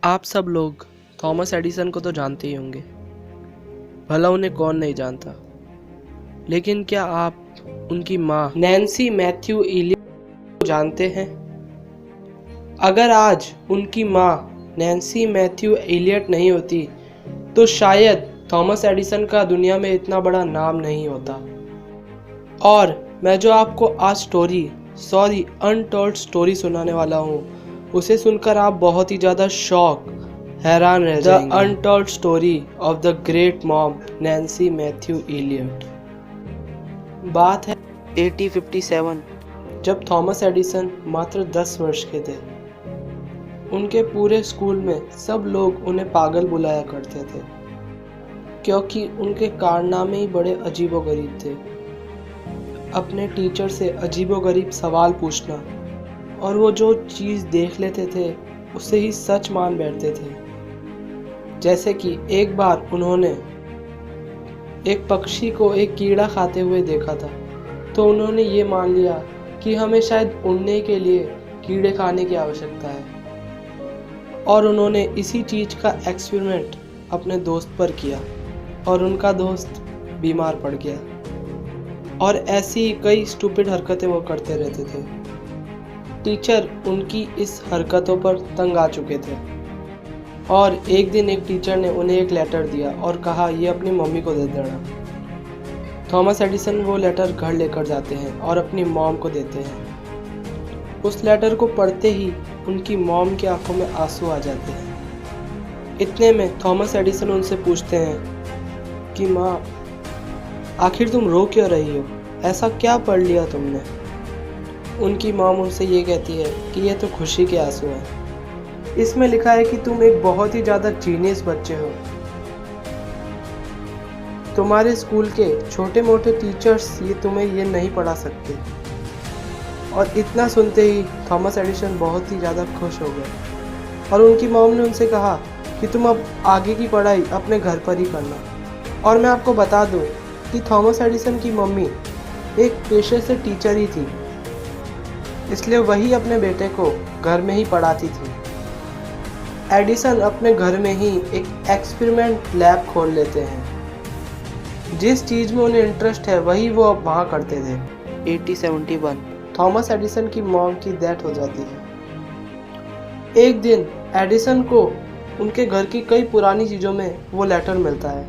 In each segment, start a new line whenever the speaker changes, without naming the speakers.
आप सब लोग थॉमस एडिसन को तो जानते ही होंगे, भला उन्हें कौन नहीं जानता। लेकिन क्या आप उनकी माँ नैन्सी मैथ्यू इलियट को जानते हैं? अगर आज उनकी माँ नैन्सी मैथ्यू इलियट नहीं होती तो शायद थॉमस एडिसन का दुनिया में इतना बड़ा नाम नहीं होता। और मैं जो आपको आज अनटोल्ड स्टोरी सुनाने वाला हूँ, उसे सुनकर आप बहुत ही ज़्यादा हैरान रह जाएंगे। The untold story of the great mom Nancy Matthew Elliot. बात है 1857, जब थॉमस एडिसन मात्र 10 वर्ष के थे। उनके पूरे स्कूल में सब लोग उन्हें पागल बुलाया करते थे, क्योंकि उनके कारनामे ही बड़े अजीबोगरीब थे। अपने टीचर से अजीबोगरीब सवाल पूछना और वो जो चीज़ देख लेते थे उसे ही सच मान बैठते थे। जैसे कि एक बार उन्होंने एक पक्षी को एक कीड़ा खाते हुए देखा था, तो उन्होंने ये मान लिया कि हमें शायद उड़ने के लिए कीड़े खाने की आवश्यकता है। और उन्होंने इसी चीज़ का एक्सपेरिमेंट अपने दोस्त पर किया और उनका दोस्त बीमार पड़ गया। और ऐसी कई स्टूपिड हरकतें वो करते रहते थे। टीचर उनकी इस हरकतों पर तंग आ चुके थे और एक दिन एक टीचर ने उन्हें एक लेटर दिया और कहा, ये अपनी मम्मी को दे देना। थॉमस एडिसन वो लेटर घर लेकर जाते हैं और अपनी मॉम को देते हैं। उस लेटर को पढ़ते ही उनकी मॉम की आंखों में आंसू आ जाते हैं। इतने में थॉमस एडिसन उनसे पूछते हैं कि माँ, आखिर तुम रो क्यों रही हो? ऐसा क्या पढ़ लिया तुमने? उनकी मॉम उनसे ये कहती है कि ये तो खुशी के आंसू हैं। इसमें लिखा है कि तुम एक बहुत ही ज़्यादा जीनियस बच्चे हो। तुम्हारे स्कूल के छोटे मोटे टीचर्स तुम्हें ये नहीं पढ़ा सकते। और इतना सुनते ही थॉमस एडिसन बहुत ही ज़्यादा खुश हो गए और उनकी मॉम ने उनसे कहा कि तुम अब आगे की पढ़ाई अपने घर पर ही करना। और मैं आपको बता दूं कि थॉमस एडिसन की मम्मी एक पेशे से टीचर ही थी, इसलिए वही अपने बेटे को घर में ही पढ़ाती थी। एडिसन अपने घर में ही एक एक्सपेरिमेंट लैब खोल लेते हैं। जिस चीज़ में उन्हें इंटरेस्ट है वही वो अब वहाँ करते थे। 1871 थॉमस एडिसन की मॉम की डेथ हो जाती है। एक दिन एडिसन को उनके घर की कई पुरानी चीज़ों में वो लेटर मिलता है।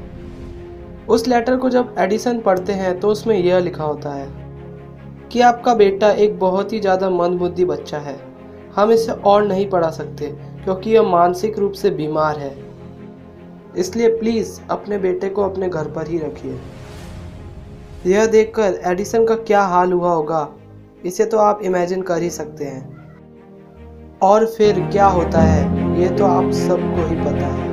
उस लेटर को जब एडिसन पढ़ते हैं तो उसमें यह लिखा होता है कि आपका बेटा एक बहुत ही ज़्यादा मंदबुद्धि बच्चा है। हम इसे और नहीं पढ़ा सकते क्योंकि यह मानसिक रूप से बीमार है। इसलिए प्लीज़ अपने बेटे को अपने घर पर ही रखिए। यह देखकर एडिसन का क्या हाल हुआ होगा, इसे तो आप इमेजिन कर ही सकते हैं। और फिर क्या होता है ये तो आप सबको ही पता है।